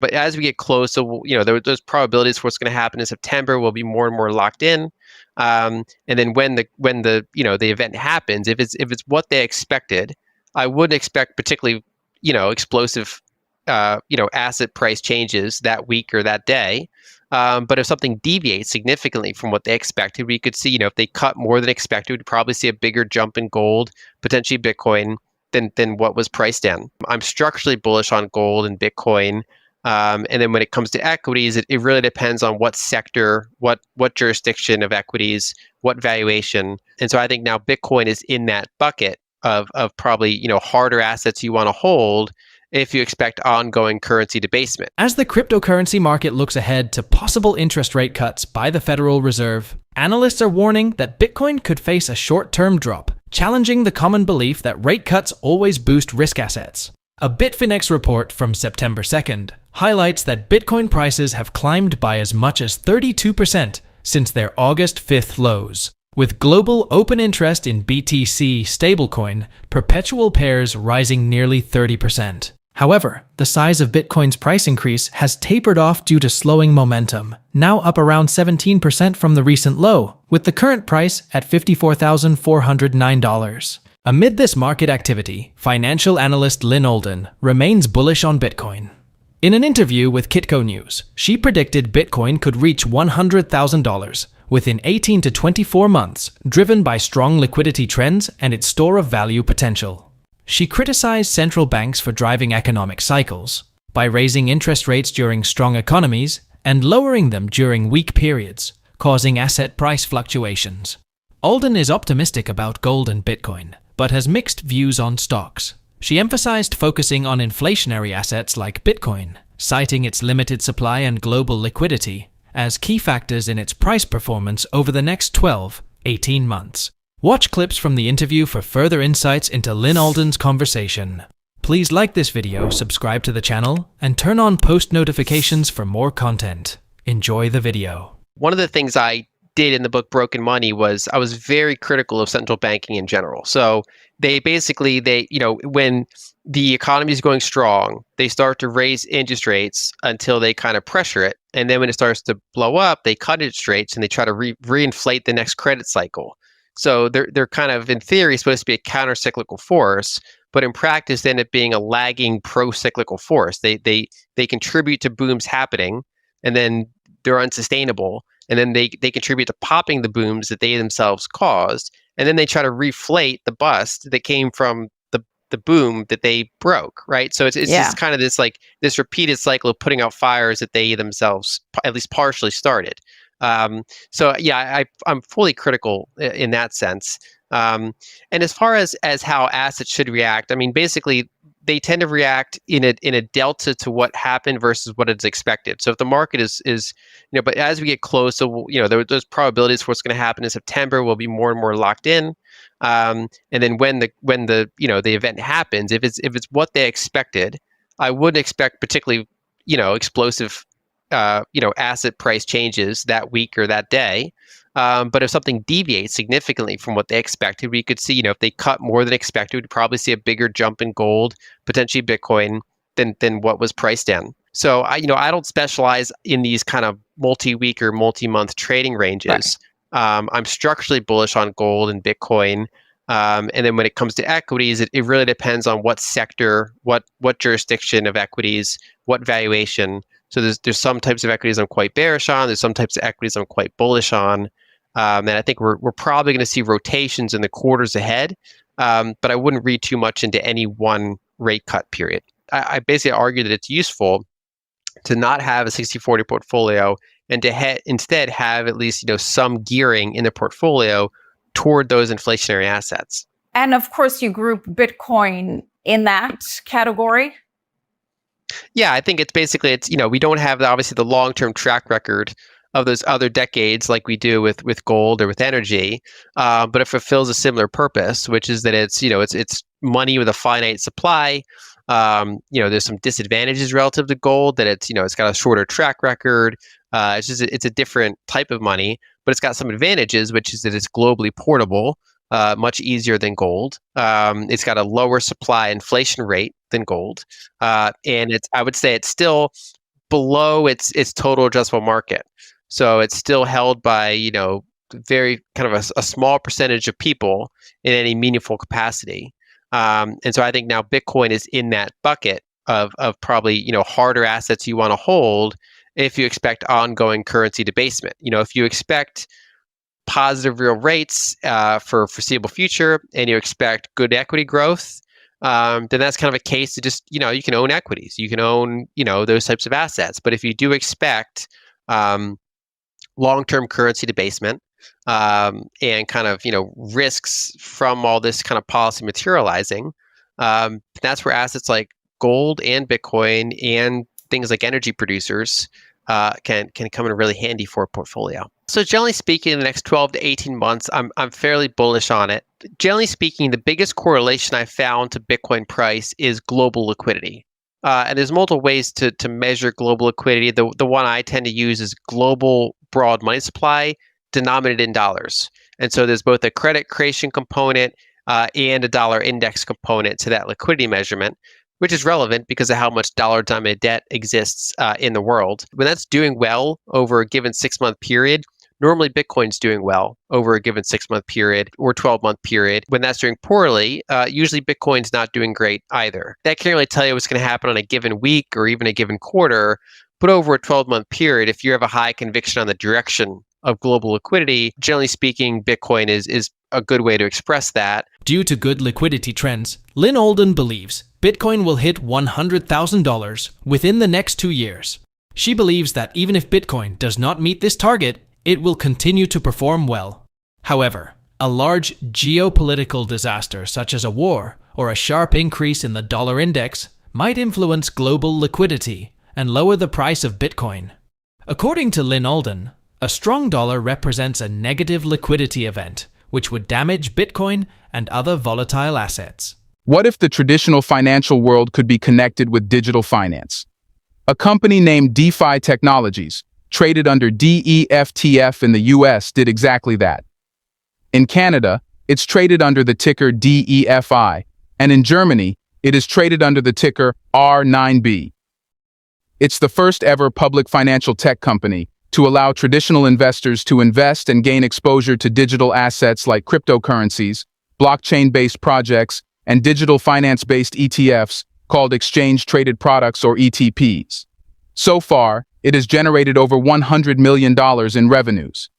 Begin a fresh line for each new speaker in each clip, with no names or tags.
But as we get close, so those probabilities for what's going to happen in September will be more and more locked in. And then when the event happens, if it's what they expected, I wouldn't expect particularly explosive asset price changes that week or that day. But if something deviates significantly from what they expected, we could see, if they cut more than expected, we'd probably see a bigger jump in gold, potentially Bitcoin, than what was priced in. I'm structurally bullish on gold and Bitcoin. And then when it comes to equities, it really depends on what sector, what jurisdiction of equities, what valuation. And so I think now Bitcoin is in that bucket of probably harder assets you want to hold if you expect ongoing currency debasement.
As the cryptocurrency market looks ahead to possible interest rate cuts by the Federal Reserve, analysts are warning that Bitcoin could face a short-term drop, challenging the common belief that rate cuts always boost risk assets. A Bitfinex report from September 2nd highlights that Bitcoin prices have climbed by as much as 32% since their August 5th lows, with global open interest in BTC stablecoin perpetual pairs rising nearly 30%. However, the size of Bitcoin's price increase has tapered off due to slowing momentum, now up around 17% from the recent low, with the current price at $54,409. Amid this market activity, financial analyst Lyn Alden remains bullish on Bitcoin. In an interview with Kitco News, she predicted Bitcoin could reach $100,000 within 18 to 24 months, driven by strong liquidity trends and its store of value potential. She criticized central banks for driving economic cycles by raising interest rates during strong economies and lowering them during weak periods, causing asset price fluctuations. Alden is optimistic about gold and Bitcoin, but has mixed views on stocks. She emphasized focusing on inflationary assets like Bitcoin, citing its limited supply and global liquidity as key factors in its price performance over the next 12-18 months. Watch clips from the interview for further insights into Lyn Alden's conversation. Please like this video, subscribe to the channel, and turn on post notifications for more content. Enjoy the video.
One of the things I did in the book Broken Money was I was very critical of central banking in general. So they when the economy is going strong, they start to raise interest rates until they kind of pressure it. And then when it starts to blow up, they cut interest rates and they try to reinflate the next credit cycle. So they're kind of, in theory, supposed to be a counter-cyclical force, but in practice, they end up being a lagging pro-cyclical force. They contribute to booms happening, and then they're unsustainable, and then they contribute to popping the booms that they themselves caused, and then they try to reflate the bust that came from the boom that they broke, right? So it's just kind of this repeated cycle of putting out fires that they themselves at least partially started. I'm fully critical in that sense. And as far as how assets should react, I mean, basically they tend to react in a delta to what happened versus what is expected. So if the market is but as we get close, so those probabilities for what's going to happen in September will be more and more locked in. And then when the event happens, if it's what they expected, I wouldn't expect particularly explosive asset price changes that week or that day. But if something deviates significantly from what they expected, we could see, if they cut more than expected, we'd probably see a bigger jump in gold, potentially Bitcoin, than what was priced in. So I don't specialize in these kind of multi-week or multi-month trading ranges. Right. I'm structurally bullish on gold and Bitcoin. And then when it comes to equities, it really depends on what sector, what jurisdiction of equities, what valuation. So there's some types of equities I'm quite bearish on. There's some types of equities I'm quite bullish on. And I think we're probably going to see rotations in the quarters ahead. But I wouldn't read too much into any one rate cut period. I basically argue that it's useful to not have a 60-40 portfolio and to instead have at least some gearing in the portfolio toward those inflationary assets.
And of course, you group Bitcoin in that category.
Yeah, I think it's we don't have obviously the long-term track record of those other decades like we do with gold or with energy, but it fulfills a similar ppurpose, which is that it's money with a finite supply. There's some disadvantages relative to gold that it's got a shorter track record. It's a different type of money, but it's got some advantages, which is that it's globally portable, much easier than gold. It's got a lower supply inflation rate than gold, and I would say it's still below its total addressable market. So it's still held by, very kind of a small percentage of people in any meaningful capacity. And so I think now Bitcoin is in that bucket of probably, harder assets you want to hold if you expect ongoing currency debasement. If you expect positive real rates for foreseeable future and you expect good equity growth, then that's kind of a case to just, you can own equities, you can own, those types of assets. But if you do expect long-term currency debasement and kind of, risks from all this kind of policy materializing, that's where assets like gold and Bitcoin and things like energy producers can come in really handy for a portfolio. So generally speaking, in the next 12 to 18 months, I'm fairly bullish on it. Generally speaking, the biggest correlation I found to Bitcoin price is global liquidity. And there's multiple ways to measure global liquidity. The one I tend to use is global broad money supply denominated in dollars. And so there's both a credit creation component and a dollar index component to that liquidity measurement, which is relevant because of how much dollar-denominated debt exists in the world. When that's doing well over a given 6-month period, normally Bitcoin's doing well over a given 6-month period or 12-month period. When that's doing poorly, usually Bitcoin's not doing great either. That can't really tell you what's going to happen on a given week or even a given quarter, but over a 12-month period, if you have a high conviction on the direction of global liquidity, generally speaking, Bitcoin is a good way to express that.
Due to good liquidity trends, Lyn Alden believes Bitcoin will hit $100,000 within the next 2 years. She believes that even if Bitcoin does not meet this target, it will continue to perform well. However, a large geopolitical disaster such as a war or a sharp increase in the dollar index might influence global liquidity and lower the price of Bitcoin. According to Lyn Alden, a strong dollar represents a negative liquidity event, which would damage Bitcoin and other volatile assets.
What if the traditional financial world could be connected with digital finance? A company named DeFi Technologies, traded under DEFTF in the US, did exactly that. In Canada, it's traded under the ticker DEFI, and in Germany, it is traded under the ticker R9B. It's the first ever public financial tech company to allow traditional investors to invest and gain exposure to digital assets like cryptocurrencies, blockchain-based projects, and digital finance-based ETFs called exchange-traded products or ETPs. So far, it has generated over $100 million in revenues.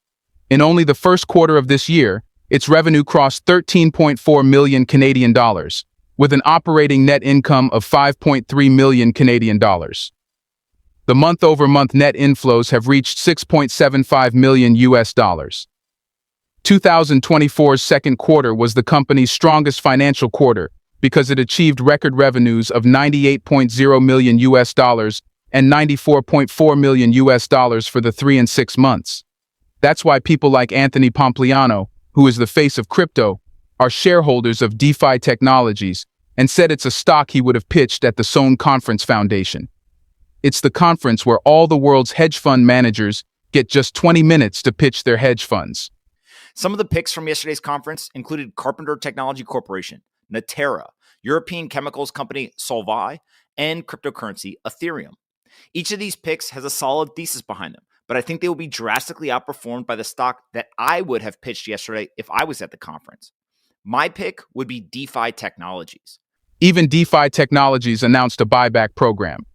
In only the first quarter of this year, its revenue crossed 13.4 million Canadian dollars, with an operating net income of 5.3 million Canadian dollars. The month-over-month net inflows have reached 6.75 million US dollars. 2024's second quarter was the company's strongest financial quarter because it achieved record revenues of 98.0 million US dollars and 94.4 million US dollars for the 3 and 6 months. That's why people like Anthony Pompliano, who is the face of crypto, are shareholders of DeFi Technologies and said it's a stock he would have pitched at the Sohn Conference Foundation. It's the conference where all the world's hedge fund managers get just 20 minutes to pitch their hedge funds.
Some of the picks from yesterday's conference included Carpenter Technology Corporation, Natera, European chemicals company Solvay, and cryptocurrency Ethereum. Each of these picks has a solid thesis behind them, but I think they will be drastically outperformed by the stock that I would have pitched yesterday if I was at the conference. My pick would be DeFi Technologies.
Even DeFi Technologies announced a buyback program.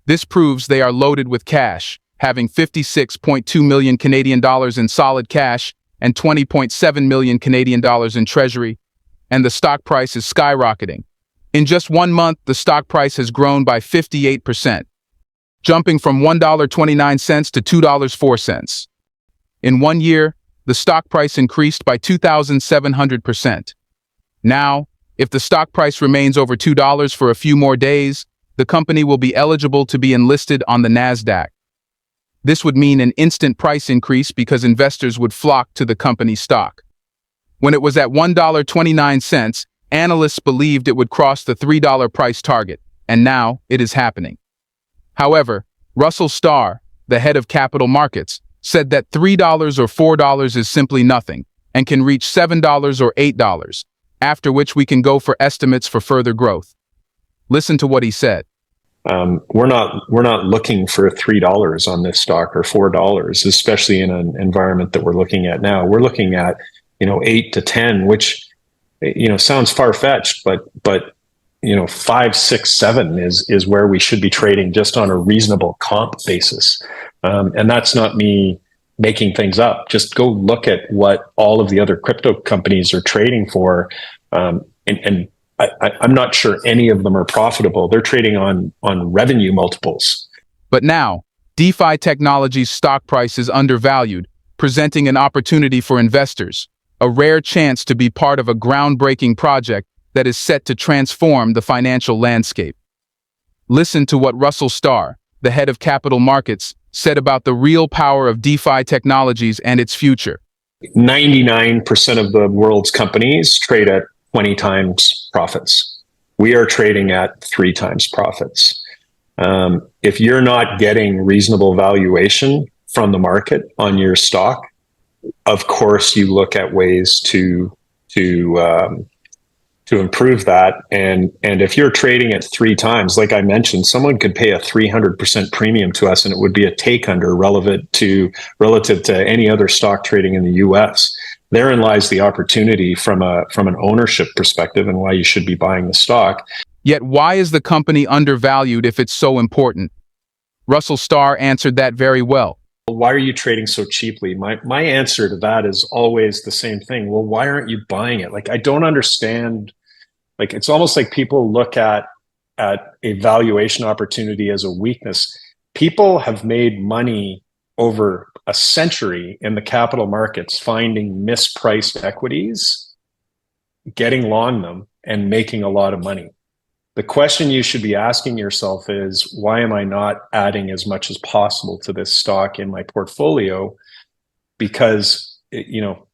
This proves they are loaded with cash, having 56.2 million Canadian dollars in solid cash and 20.7 million Canadian dollars in treasury, and the stock price is skyrocketing. In just 1 month, the stock price has grown by 58%, jumping from $1.29 to $2.04. In 1 year, the stock price increased by 2,700%. Now, if the stock price remains over $2 for a few more days, the company will be eligible to be enlisted on the NASDAQ. This would mean an instant price increase because investors would flock to the company's stock. When it was at $1.29, analysts believed it would cross the $3 price target, and now it is happening. However, Russell Starr, the head of capital markets, said that $3 or $4 is simply nothing and can reach $7 or $8, after which we can go for estimates for further growth. Listen to what he said.
we're not looking for $3 on this stock or $4, especially in an environment that we're looking at now. We're looking at 8 to 10, which sounds far fetched, but 5, 6, 7 is where we should be trading just on a reasonable comp basis. And that's not me making things up. Just go look at what all of the other crypto companies are trading for. And I'm not sure any of them are profitable. They're trading on revenue multiples.
But now, DeFi Technologies' stock price is undervalued, presenting an opportunity for investors, a rare chance to be part of a groundbreaking project that is set to transform the financial landscape. Listen to what Russell Starr, the head of capital markets, said about the real power of DeFi Technologies and its future.
99% of the world's companies trade at 20 times profits. We are trading at 3 times profits. If you're not getting reasonable valuation from the market on your stock, of course you look at ways to improve that. And if you're trading at 3 times, like I mentioned, someone could pay a 300% premium to us, and it would be a take under relative to any other stock trading in the US. Therein lies the opportunity from an ownership perspective and why you should be buying the stock.
Yet why is the company undervalued if it's so important? Russell Starr answered that very well.
Why are you trading so cheaply? My answer to that is always the same thing. Well, why aren't you buying it? Like, I don't understand. Like, it's almost like people look at a valuation opportunity as a weakness. People have made money over a century in the capital markets finding mispriced equities, getting long them, and making a lot of money. The question you should be asking yourself is, why am I not adding as much as possible to this stock in my portfolio? Because,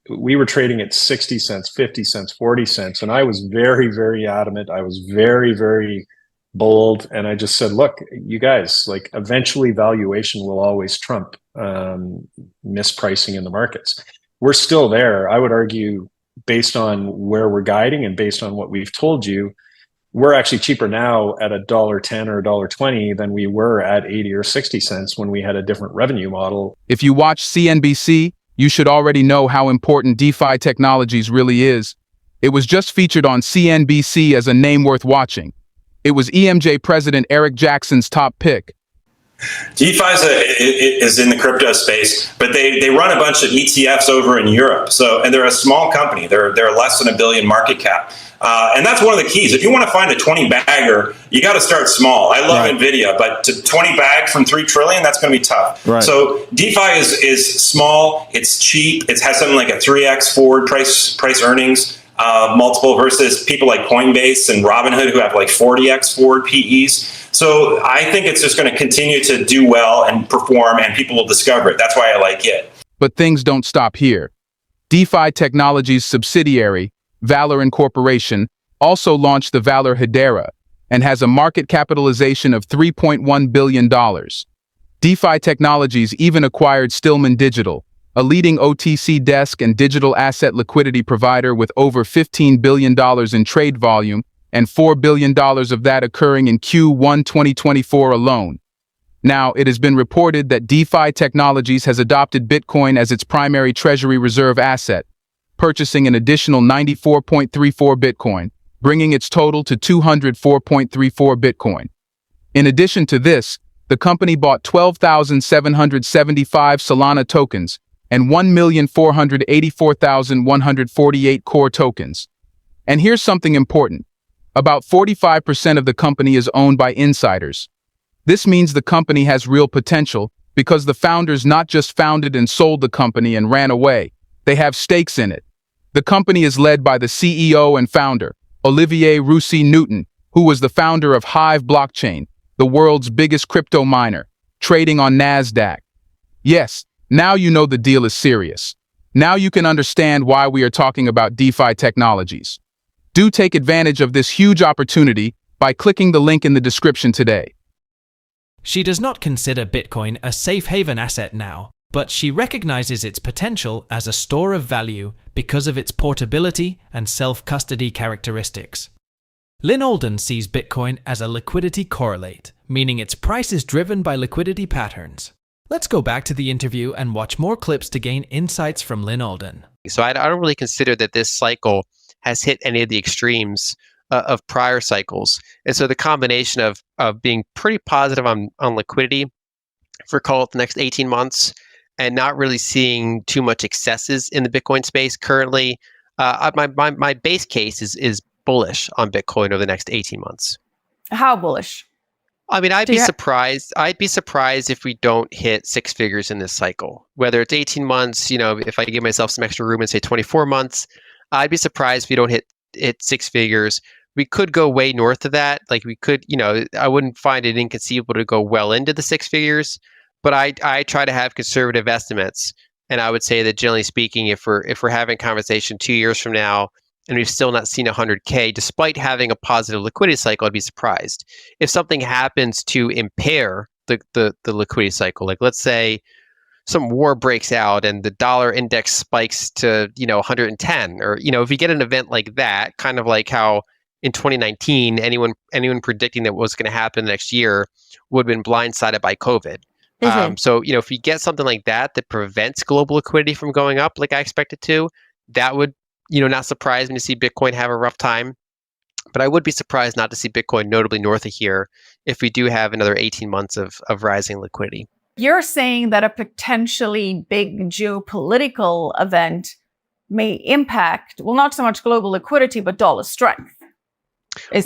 we were trading at 60 cents, 50 cents, 40 cents. And I was very, very adamant. I was very, very bold. And I just said, look, you guys, like, eventually valuation will always trump mispricing in the markets. We're still there. I would argue, based on where we're guiding and based on what we've told you, we're actually cheaper now at $1.10 or $1.20 than we were at 80 or 60 cents when we had a different revenue model.
If you watch CNBC, you should already know how important DeFi Technologies really is. It was just featured on CNBC as a name worth watching. It was EMJ President Eric Jackson's top pick.
DeFi is in the crypto space, but they run a bunch of ETFs over in Europe. And they're a small company. They're less than $1 billion market cap. And that's one of the keys. If you want to find a 20 bagger, you got to start small. I love NVIDIA, but to 20 bag from 3 trillion, that's going to be tough. Right. So DeFi is small. It's cheap. It has something like a 3x forward price earnings multiple versus people like Coinbase and Robinhood who have like 40x forward PEs. So I think it's just going to continue to do well and perform, and people will discover it. That's why I like it.
But things don't stop here. DeFi Technologies subsidiary, Valor Incorporation, also launched the Valor ADA and has a market capitalization of $3.1 billion. DeFi Technologies even acquired Stillman Digital, a leading OTC desk and digital asset liquidity provider with over $15 billion in trade volume, and $4 billion of that occurring in Q1 2024 alone. Now, it has been reported that DeFi Technologies has adopted Bitcoin as its primary treasury reserve asset, purchasing an additional 94.34 Bitcoin, bringing its total to 204.34 Bitcoin. In addition to this, the company bought 12,775 Solana tokens and 1,484,148 Core tokens. And here's something important. About 45% of the company is owned by insiders. This means the company has real potential because the founders not just founded and sold the company and ran away, they have stakes in it. The company is led by the CEO and founder, Olivier Roussy-Newton, who was the founder of Hive Blockchain, the world's biggest crypto miner, trading on NASDAQ. Yes, now you know the deal is serious. Now you can understand why we are talking about DeFi Technologies. Do take advantage of this huge opportunity by clicking the link in the description today.
She does not consider Bitcoin a safe haven asset now, but she recognizes its potential as a store of value because of its portability and self-custody characteristics. Lyn Alden sees Bitcoin as a liquidity correlate, meaning its price is driven by liquidity patterns. Let's go back to the interview and watch more clips to gain insights from Lyn Alden.
So I don't really consider that this cycle has hit any of the extremes of prior cycles. And so the combination of being pretty positive on liquidity for call it the next 18 months and not really seeing too much excesses in the Bitcoin space currently, my base case is bullish on Bitcoin over the next 18 months.
How bullish?
I mean, I'd be surprised. I'd be surprised if we don't hit six figures in this cycle. Whether it's 18 months, if I give myself some extra room and say 24 months, I'd be surprised if we don't hit six figures. We could go way north of that. Like we could, I wouldn't find it inconceivable to go well into the six figures. But I try to have conservative estimates, and I would say that generally speaking, if we're having a conversation 2 years from now, and we've still not seen 100K, despite having a positive liquidity cycle, I'd be surprised. If something happens to impair the liquidity cycle, like let's say some war breaks out and the dollar index spikes to 110, or if you get an event like that, kind of like how in 2019 anyone predicting that what was going to happen next year would have been blindsided by COVID. So if we get something like that prevents global liquidity from going up like I expect it to, that would not surprise me to see Bitcoin have a rough time. But I would be surprised not to see Bitcoin notably north of here if we do have another 18 months of rising liquidity.
You're saying that a potentially big geopolitical event may impact, well, not so much global liquidity, but dollar strength.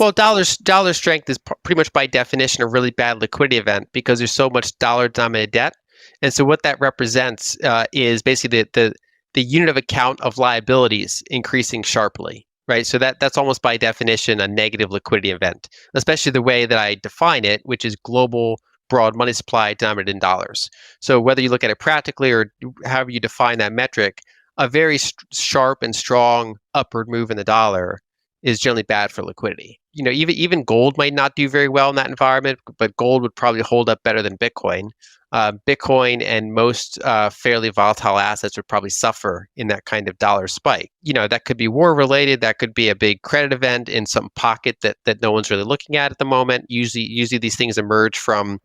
Well, dollar strength is pretty much by definition a really bad liquidity event because there's so much dollar-denominated debt. And so what that represents is basically the unit of account of liabilities increasing sharply, right? So that's almost by definition a negative liquidity event, especially the way that I define it, which is global broad money supply denominated in dollars. So whether you look at it practically or however you define that metric, a very sharp and strong upward move in the dollar is generally bad for liquidity. Even gold might not do very well in that environment, but gold would probably hold up better than Bitcoin. Bitcoin and most fairly volatile assets would probably suffer in that kind of dollar spike. That could be war related. That could be a big credit event in some pocket that no one's really looking at the moment. Usually these things emerge from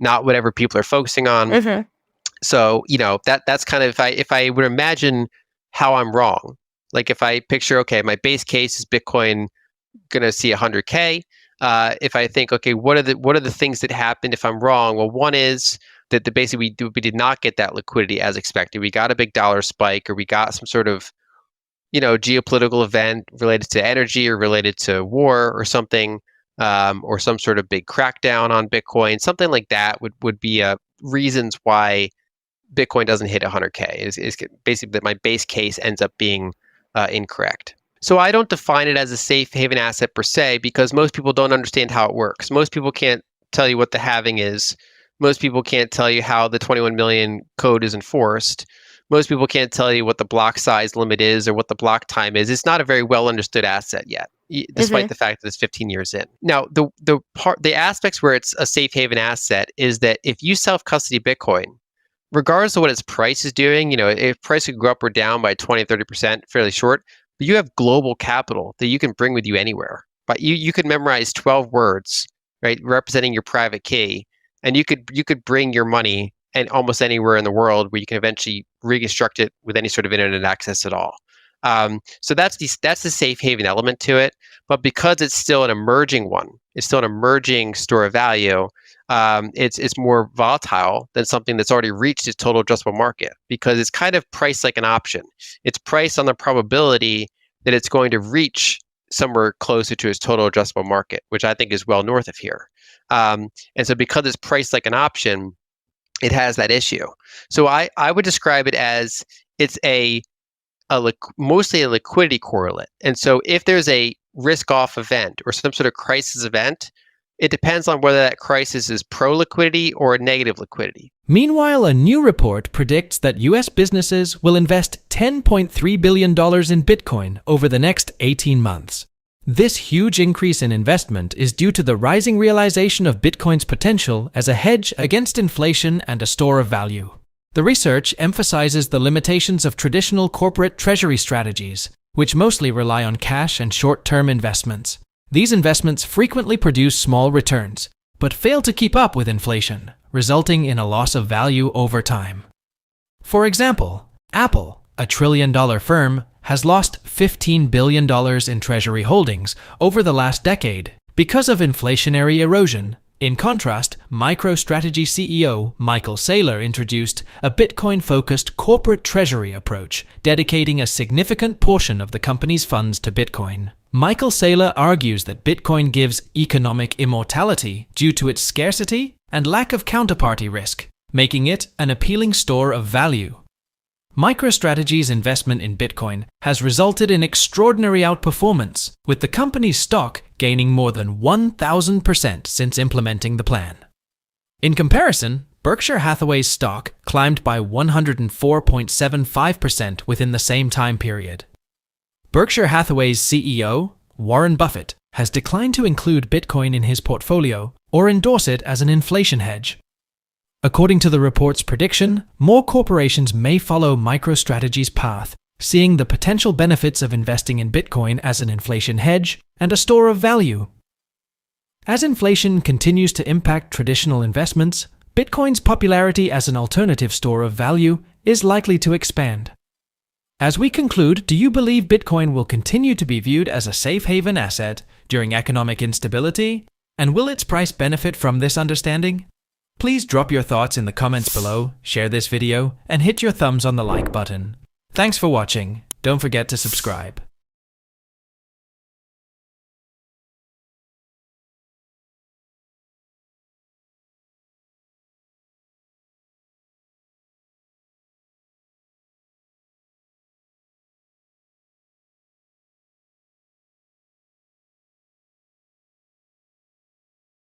not whatever people are focusing on. Mm-hmm. So that's kind of if I would imagine how I'm wrong. Like if I picture, okay, my base case is Bitcoin going to see 100K. If I think, okay, what are the things that happened if I'm wrong? Well, one is that basically we did not get that liquidity as expected. We got a big dollar spike, or we got some sort of geopolitical event related to energy or related to war or something, or some sort of big crackdown on Bitcoin. Something like that would be reasons why Bitcoin doesn't hit 100K. Is basically that my base case ends up being incorrect. So I don't define it as a safe haven asset per se because most people don't understand how it works. Most people can't tell you what the halving is. Most people can't tell you how the 21 million code is enforced. Most people can't tell you what the block size limit is or what the block time is. It's not a very well understood asset yet, despite the fact that it's 15 years in. Now, the aspects where it's a safe haven asset is that if you self-custody Bitcoin, regardless of what its price is doing, if price could go up or down by 20, 30% fairly short, but you have global capital that you can bring with you anywhere. But you could memorize 12 words, right, representing your private key, and you could bring your money and almost anywhere in the world where you can eventually reconstruct it with any sort of internet access at all. So that's the safe haven element to it. But because it's still an emerging one, it's still an emerging store of value. It's more volatile than something that's already reached its total addressable market because it's kind of priced like an option. It's priced on the probability that it's going to reach somewhere closer to its total addressable market, which I think is well north of here. And so because it's priced like an option, it has that issue. So I would describe it as it's mostly a liquidity correlate. And so if there's a risk-off event or some sort of crisis event, it depends on whether that crisis is pro-liquidity or negative liquidity.
Meanwhile, a new report predicts that U.S. businesses will invest $10.3 billion in Bitcoin over the next 18 months. This huge increase in investment is due to the rising realization of Bitcoin's potential as a hedge against inflation and a store of value. The research emphasizes the limitations of traditional corporate treasury strategies, which mostly rely on cash and short-term investments. These investments frequently produce small returns, but fail to keep up with inflation, resulting in a loss of value over time. For example, Apple, a trillion-dollar firm, has lost $15 billion in treasury holdings over the last decade because of inflationary erosion. In contrast, MicroStrategy CEO Michael Saylor introduced a Bitcoin-focused corporate treasury approach, dedicating a significant portion of the company's funds to Bitcoin. Michael Saylor argues that Bitcoin gives economic immortality due to its scarcity and lack of counterparty risk, making it an appealing store of value. MicroStrategy's investment in Bitcoin has resulted in extraordinary outperformance, with the company's stock gaining more than 1,000% since implementing the plan. In comparison, Berkshire Hathaway's stock climbed by 104.75% within the same time period. Berkshire Hathaway's CEO, Warren Buffett, has declined to include Bitcoin in his portfolio or endorse it as an inflation hedge. According to the report's prediction, more corporations may follow MicroStrategy's path, seeing the potential benefits of investing in Bitcoin as an inflation hedge and a store of value. As inflation continues to impact traditional investments, Bitcoin's popularity as an alternative store of value is likely to expand. As we conclude, do you believe Bitcoin will continue to be viewed as a safe haven asset during economic instability? And will its price benefit from this understanding? Please drop your thoughts in the comments below, share this video, and hit your thumbs on the like button. Thanks for watching. Don't forget to subscribe.